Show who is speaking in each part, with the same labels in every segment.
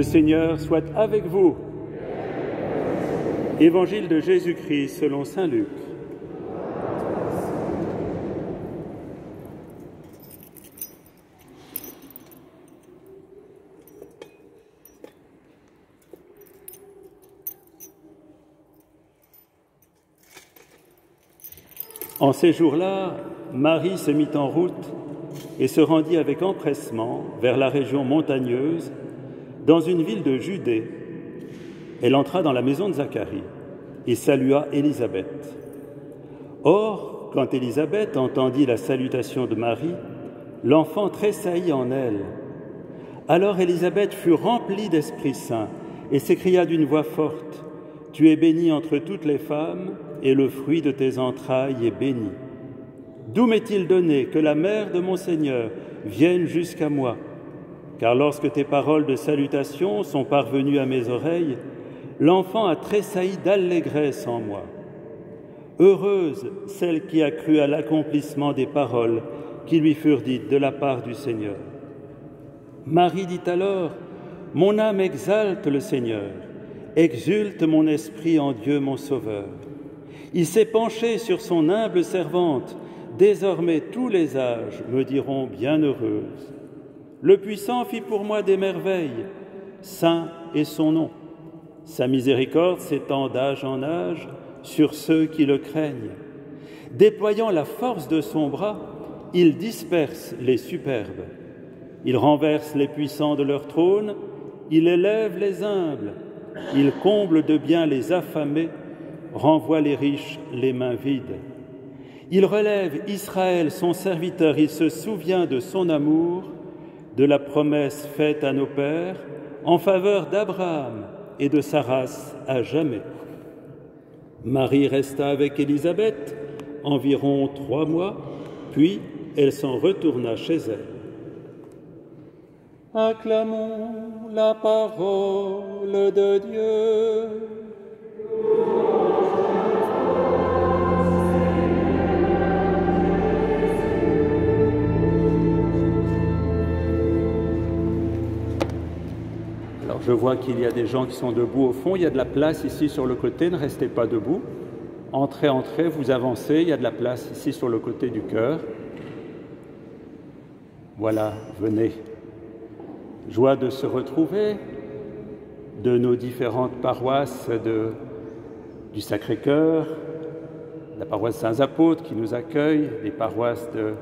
Speaker 1: Le Seigneur soit avec vous. Évangile de Jésus-Christ selon saint Luc. En ces jours-là, Marie se mit en route et se rendit avec empressement vers la région montagneuse, dans une ville de Judée. Elle entra dans la maison de Zacharie et salua Élisabeth. Or, quand Élisabeth entendit la salutation de Marie, l'enfant tressaillit en elle. Alors Élisabeth fut remplie d'Esprit Saint et s'écria d'une voix forte : « Tu es bénie entre toutes les femmes, et le fruit de tes entrailles est béni. D'où m'est-il donné que la mère de mon Seigneur vienne jusqu'à moi ? Car lorsque tes paroles de salutation sont parvenues à mes oreilles, l'enfant a tressailli d'allégresse en moi. Heureuse celle qui a cru à l'accomplissement des paroles qui lui furent dites de la part du Seigneur. » Marie dit alors : « Mon âme exalte le Seigneur, exulte mon esprit en Dieu mon Sauveur. Il s'est penché sur son humble servante. Désormais tous les âges me diront bienheureuse. Le Puissant fit pour moi des merveilles. Saint est son nom. Sa miséricorde s'étend d'âge en âge sur ceux qui le craignent. Déployant la force de son bras, il disperse les superbes. Il renverse les puissants de leur trône, il élève les humbles, il comble de bien les affamés, renvoie les riches les mains vides. Il relève Israël, son serviteur, il se souvient de son amour, de la promesse faite à nos pères, en faveur d'Abraham et de sa race à jamais. » Marie resta avec Élisabeth environ 3 mois, puis elle s'en retourna chez elle. Acclamons la parole de Dieu. Alors je vois qu'il y a des gens qui sont debout au fond, il y a de la place ici sur le côté, ne restez pas debout. Entrez, vous avancez, il y a de la place ici sur le côté du chœur. Voilà, venez. Joie de se retrouver, de nos différentes paroisses du Sacré-Cœur, la paroisse Saints-Apôtres qui nous accueille, les paroisses de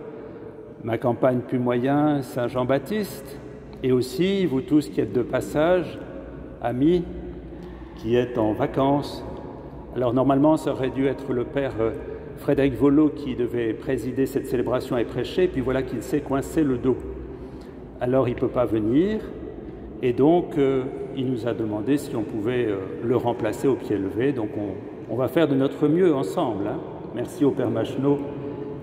Speaker 1: ma campagne Puy-Moyen, Saint-Jean-Baptiste, et aussi vous tous qui êtes de passage, amis, qui êtes en vacances. Alors normalement, ça aurait dû être le Père Frédéric Volo qui devait présider cette célébration et prêcher, puis voilà qu'il s'est coincé le dos. Alors il ne peut pas venir, et donc il nous a demandé si on pouvait le remplacer au pied levé. Donc on va faire de notre mieux ensemble. Hein. Merci au Père Macheneau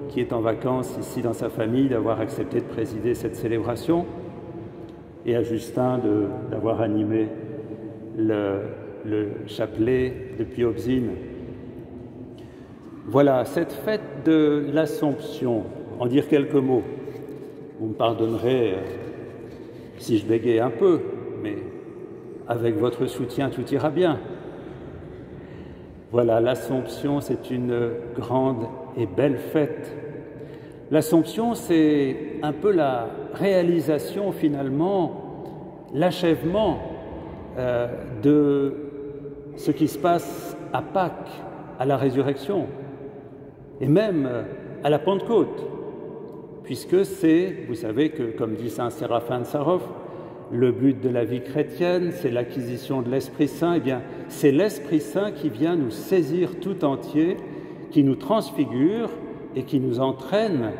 Speaker 1: qui est en vacances ici dans sa famille d'avoir accepté de présider cette célébration, et à Justin d'avoir animé le chapelet depuis Obzine. Voilà, cette fête de l'Assomption, en dire quelques mots. Vous me pardonnerez si je bégaye un peu, mais avec votre soutien, tout ira bien. Voilà, l'Assomption, c'est une grande et belle fête. L'Assomption, c'est un peu la réalisation, finalement, l'achèvement de ce qui se passe à Pâques, à la résurrection, et même à la Pentecôte, puisque c'est, vous savez que, comme dit saint Séraphin de Sarov, le but de la vie chrétienne, c'est l'acquisition de l'Esprit Saint. Eh bien, c'est l'Esprit Saint qui vient nous saisir tout entier, qui nous transfigure et qui nous entraîne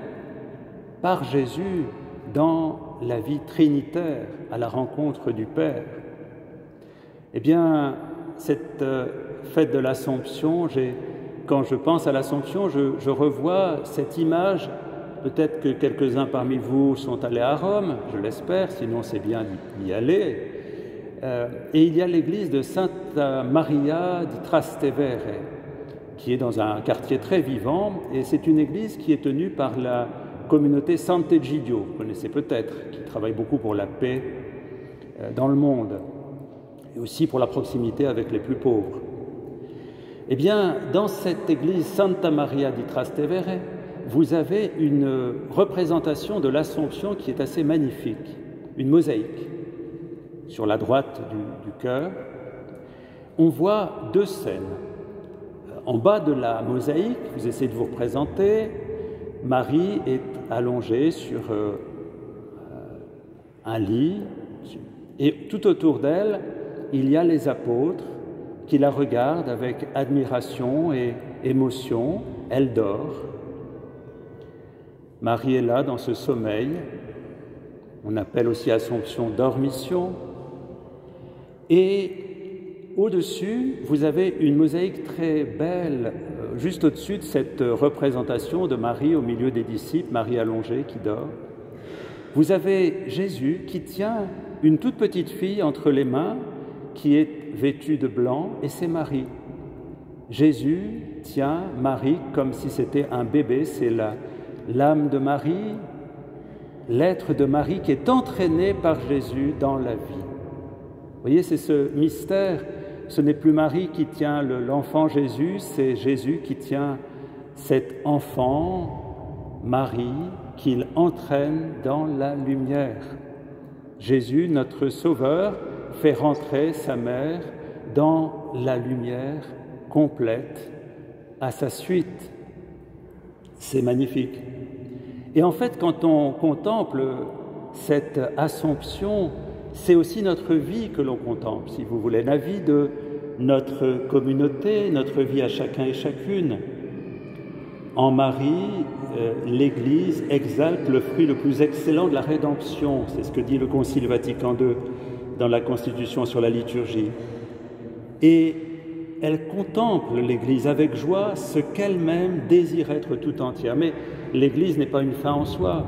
Speaker 1: par Jésus dans la vie trinitaire, à la rencontre du Père. Eh bien, cette fête de l'Assomption, quand je pense à l'Assomption, je revois cette image. Peut-être que quelques-uns parmi vous sont allés à Rome, je l'espère, sinon c'est bien d'y aller. Et il y a l'église de Santa Maria di Trastevere, qui est dans un quartier très vivant, et c'est une église qui est tenue par la communauté Sant'Egidio, vous connaissez peut-être, qui travaille beaucoup pour la paix dans le monde. et aussi pour la proximité avec les plus pauvres. Eh bien, dans cette église Santa Maria di Trastevere, vous avez une représentation de l'Assomption qui est assez magnifique, une mosaïque. Sur la droite du chœur, on voit deux scènes. En bas de la mosaïque, vous essayez de vous représenter, Marie est allongée sur un lit, et tout autour d'elle, il y a les apôtres qui la regardent avec admiration et émotion. Elle dort. Marie est là dans ce sommeil. On appelle aussi Assomption dormition. Et au-dessus, vous avez une mosaïque très belle, juste au-dessus de cette représentation de Marie au milieu des disciples, Marie allongée qui dort. Vous avez Jésus qui tient une toute petite fille entre les mains, qui est vêtue de blanc, et c'est Marie. Jésus tient Marie comme si c'était un bébé, c'est l'âme de Marie, l'être de Marie qui est entraîné par Jésus dans la vie. Vous voyez, c'est ce mystère, ce n'est plus Marie qui tient l'enfant Jésus, c'est Jésus qui tient cet enfant, Marie, qu'il entraîne dans la lumière. Jésus, notre Sauveur, fait rentrer sa mère dans la lumière complète à sa suite. C'est magnifique. Et en fait, quand on contemple cette Assomption, c'est aussi notre vie que l'on contemple, si vous voulez, la vie de notre communauté, notre vie à chacun et chacune. En Marie, l'Église exalte le fruit le plus excellent de la rédemption. C'est ce que dit le Concile Vatican II dans la Constitution sur la liturgie. Et elle contemple l'Église avec joie ce qu'elle-même désire être tout entière. Mais l'Église n'est pas une fin en soi,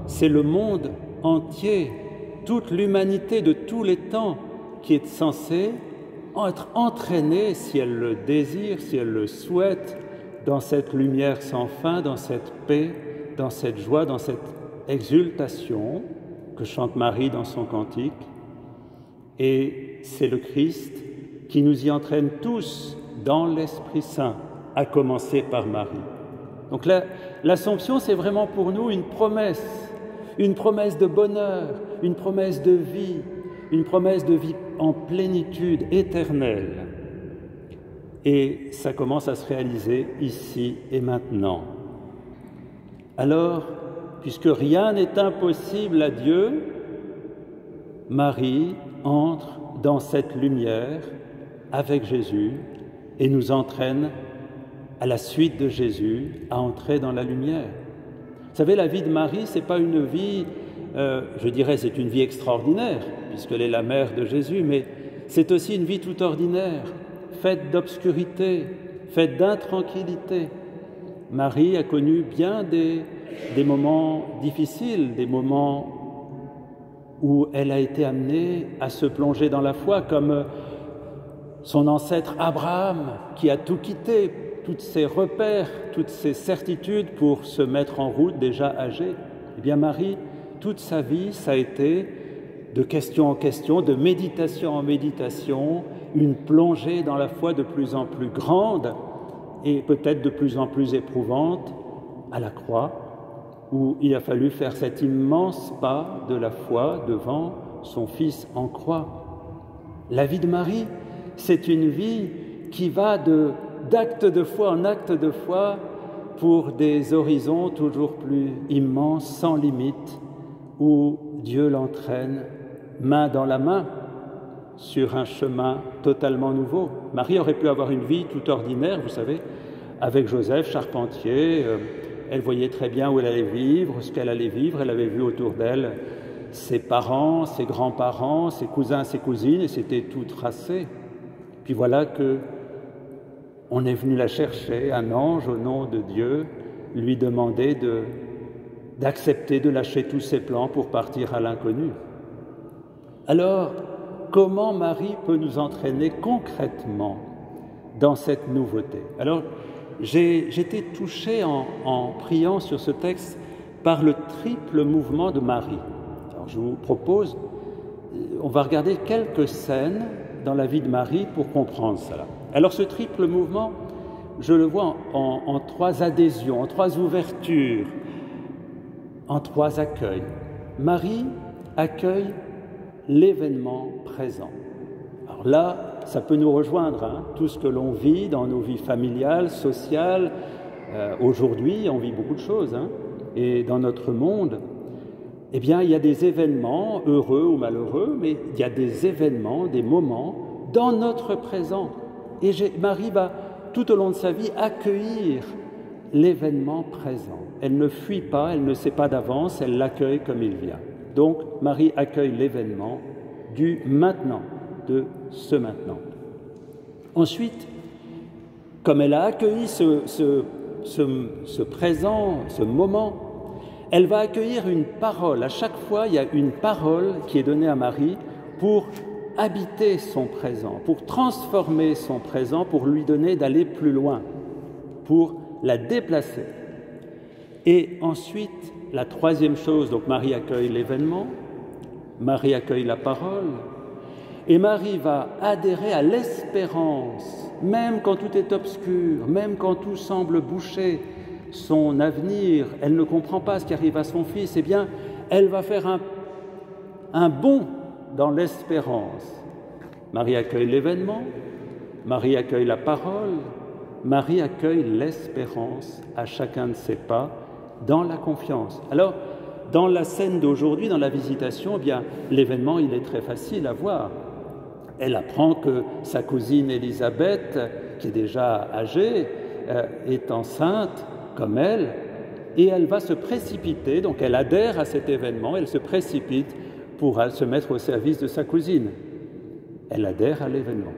Speaker 1: c'est le monde entier, toute l'humanité de tous les temps qui est censée être entraînée, si elle le désire, si elle le souhaite, dans cette lumière sans fin, dans cette paix, dans cette joie, dans cette exultation que chante Marie dans son cantique. Et c'est le Christ qui nous y entraîne tous dans l'Esprit Saint, à commencer par Marie. Donc l'Assomption, c'est vraiment pour nous une promesse de bonheur, une promesse de vie en plénitude éternelle. Et ça commence à se réaliser ici et maintenant. Alors, puisque rien n'est impossible à Dieu, Marie entre dans cette lumière avec Jésus et nous entraîne à la suite de Jésus à entrer dans la lumière. Vous savez, la vie de Marie, ce n'est pas une vie, je dirais, c'est une vie extraordinaire, puisqu'elle est la mère de Jésus, mais c'est aussi une vie tout ordinaire, faite d'obscurité, faite d'intranquillité. Marie a connu bien des moments difficiles, des moments où elle a été amenée à se plonger dans la foi, comme son ancêtre Abraham, qui a tout quitté, tous ses repères, toutes ses certitudes pour se mettre en route déjà âgée. Eh bien Marie, toute sa vie, ça a été de question en question, de méditation en méditation, une plongée dans la foi de plus en plus grande et peut-être de plus en plus éprouvante à la croix, où il a fallu faire cet immense pas de la foi devant son Fils en croix. La vie de Marie, c'est une vie qui va d'acte de foi en acte de foi pour des horizons toujours plus immenses, sans limite, où Dieu l'entraîne main dans la main sur un chemin totalement nouveau. Marie aurait pu avoir une vie tout ordinaire, vous savez, avec Joseph, charpentier. Elle voyait très bien où elle allait vivre, ce qu'elle allait vivre. Elle avait vu autour d'elle ses parents, ses grands-parents, ses cousins, ses cousines, et c'était tout tracé. Puis voilà que on est venu la chercher, un ange au nom de Dieu, lui demander d'accepter de lâcher tous ses plans pour partir à l'inconnu. Alors, comment Marie peut nous entraîner concrètement dans cette nouveauté? Alors, j'étais touché en priant sur ce texte par le triple mouvement de Marie. Alors, je vous propose, on va regarder quelques scènes dans la vie de Marie pour comprendre cela. Alors ce triple mouvement, je le vois en trois adhésions, en trois ouvertures, en trois accueils. Marie accueille l'événement présent. Alors là, ça peut nous rejoindre, tout ce que l'on vit dans nos vies familiales, sociales. Aujourd'hui, on vit beaucoup de choses, et dans notre monde, eh bien, il y a des événements, heureux ou malheureux, mais il y a des événements, des moments dans notre présent. Et Marie va, tout au long de sa vie, accueillir l'événement présent. Elle ne fuit pas, elle ne sait pas d'avance, elle l'accueille comme il vient. Donc, Marie accueille l'événement du maintenant, de ce maintenant. Ensuite, comme elle a accueilli ce présent, ce moment, elle va accueillir une parole. À chaque fois, il y a une parole qui est donnée à Marie pour habiter son présent, pour transformer son présent, pour lui donner d'aller plus loin, pour la déplacer. Et ensuite, la troisième chose, donc Marie accueille l'événement, Marie accueille la parole, et Marie va adhérer à l'espérance, même quand tout est obscur, même quand tout semble boucher son avenir, elle ne comprend pas ce qui arrive à son fils, eh bien, elle va faire un bond dans l'espérance. Marie accueille l'événement, Marie accueille la parole, Marie accueille l'espérance à chacun de ses pas dans la confiance. Alors, dans la scène d'aujourd'hui, dans la visitation, eh bien, l'événement, il est très facile à voir. Elle apprend que sa cousine Élisabeth, qui est déjà âgée, est enceinte comme elle, et elle va se précipiter, donc elle adhère à cet événement, elle se précipite pour se mettre au service de sa cousine. Elle adhère à l'événement.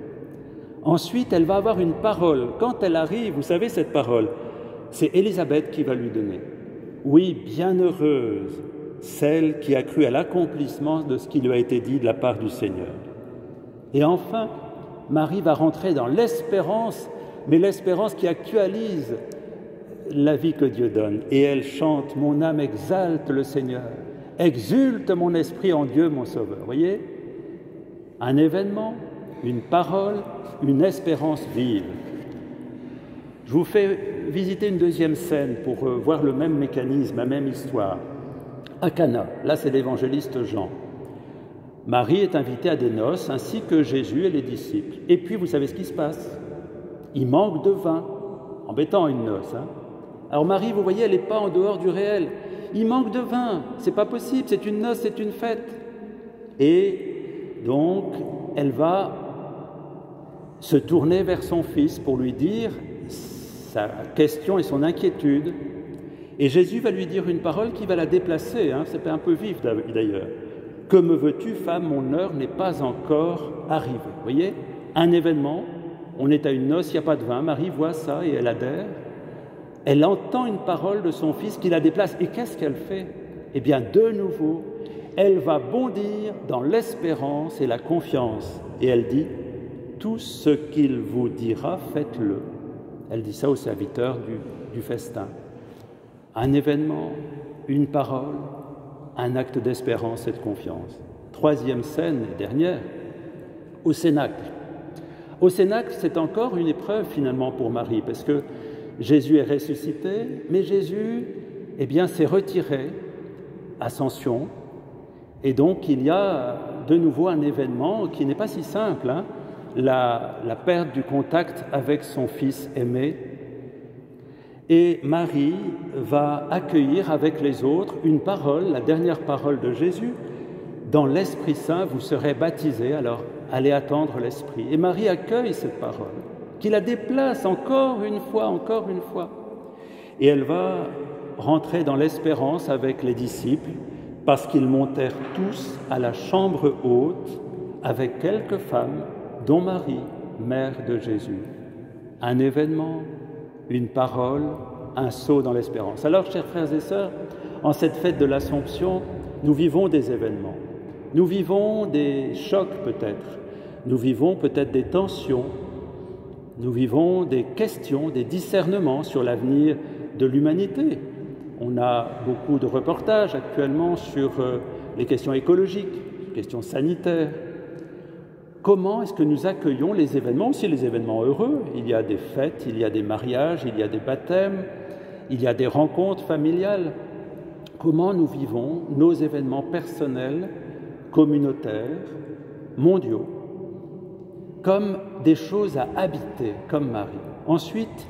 Speaker 1: Ensuite, elle va avoir une parole. Quand elle arrive, vous savez cette parole, c'est Élisabeth qui va lui donner. Oui, bienheureuse, celle qui a cru à l'accomplissement de ce qui lui a été dit de la part du Seigneur. Et enfin, Marie va rentrer dans l'espérance, mais l'espérance qui actualise la vie que Dieu donne. Et elle chante « Mon âme exalte le Seigneur, exulte mon esprit en Dieu mon Sauveur ». Vous voyez ? Un événement, une parole, une espérance vive. Je vous fais visiter une deuxième scène pour voir le même mécanisme, la même histoire. À Cana, là c'est l'évangéliste Jean. Marie est invitée à des noces, ainsi que Jésus et les disciples. Et puis, vous savez ce qui se passe ? Il manque de vin. Embêtant une noce, Alors Marie, vous voyez, elle n'est pas en dehors du réel. Il manque de vin, c'est pas possible, c'est une noce, c'est une fête. Et donc, elle va se tourner vers son fils pour lui dire sa question et son inquiétude. Et Jésus va lui dire une parole qui va la déplacer, c'est un peu vif d'ailleurs. « Que me veux-tu, femme, mon heure n'est pas encore arrivée. » Vous voyez, un événement, on est à une noce, il n'y a pas de vin, Marie voit ça et elle adhère. Elle entend une parole de son fils qui la déplace. Et qu'est-ce qu'elle fait ? Eh bien, de nouveau, elle va bondir dans l'espérance et la confiance. Et elle dit, « Tout ce qu'il vous dira, faites-le. » Elle dit ça aux serviteurs du festin. Un événement, une parole, un acte d'espérance et de confiance. Troisième scène, dernière, au Cénacle. Au Cénacle, c'est encore une épreuve finalement pour Marie, parce que Jésus est ressuscité, mais Jésus, s'est retiré, ascension, et donc il y a de nouveau un événement qui n'est pas si simple, la perte du contact avec son Fils aimé. Et Marie va accueillir avec les autres une parole, la dernière parole de Jésus. Dans l'Esprit Saint, vous serez baptisés, alors allez attendre l'Esprit. Et Marie accueille cette parole, qui la déplace encore une fois. Et elle va rentrer dans l'espérance avec les disciples, parce qu'ils montèrent tous à la chambre haute avec quelques femmes, dont Marie, mère de Jésus. Un événement, une parole, un saut dans l'espérance. Alors, chers frères et sœurs, en cette fête de l'Assomption, nous vivons des événements. Nous vivons des chocs peut-être. Nous vivons peut-être des tensions. Nous vivons des questions, des discernements sur l'avenir de l'humanité. On a beaucoup de reportages actuellement sur les questions écologiques, les questions sanitaires. comment est-ce que nous accueillons les événements, aussi les événements heureux? Il y a des fêtes, il y a des mariages, il y a des baptêmes, il y a des rencontres familiales. Comment nous vivons nos événements personnels, communautaires, mondiaux, comme des choses à habiter, comme Marie. Ensuite,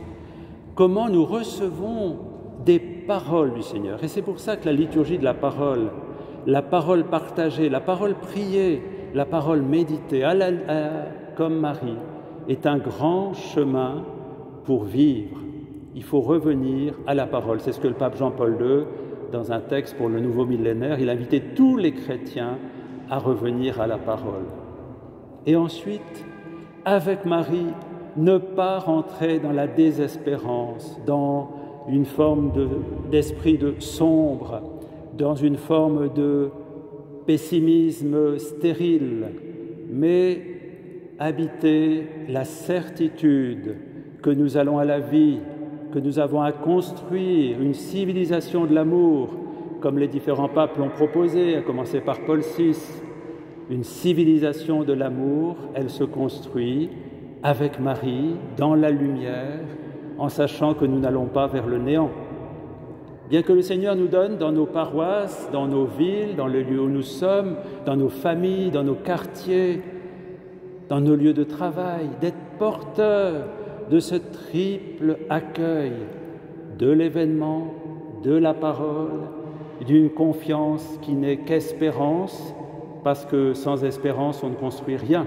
Speaker 1: comment nous recevons des paroles du Seigneur. Et c'est pour ça que la liturgie de la parole partagée, la parole priée, la parole méditée, comme Marie, est un grand chemin pour vivre. Il faut revenir à la parole. C'est ce que le pape Jean-Paul II, dans un texte pour le nouveau millénaire, il invitait tous les chrétiens à revenir à la parole. Et ensuite, avec Marie, ne pas rentrer dans la désespérance, dans une forme d'esprit sombre, dans une forme de pessimisme stérile, mais habiter la certitude que nous allons à la vie, que nous avons à construire une civilisation de l'amour, comme les différents papes l'ont proposé, à commencer par Paul VI. Une civilisation de l'amour, elle se construit avec Marie, dans la lumière, en sachant que nous n'allons pas vers le néant. Bien que le Seigneur nous donne dans nos paroisses, dans nos villes, dans le lieu où nous sommes, dans nos familles, dans nos quartiers, dans nos lieux de travail, d'être porteurs de ce triple accueil de l'événement, de la parole, d'une confiance qui n'est qu'espérance, parce que sans espérance, on ne construit rien.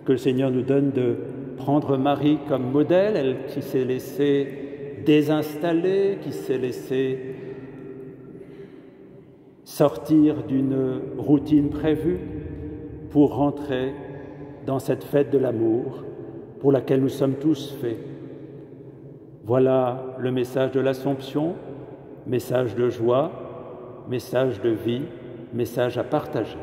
Speaker 1: Que le Seigneur nous donne de prendre Marie comme modèle, elle qui s'est laissée désinstaller, qui s'est laissée sortir d'une routine prévue pour rentrer dans cette fête de l'amour pour laquelle nous sommes tous faits. Voilà le message de l'Assomption, message de joie, message de vie, message à partager.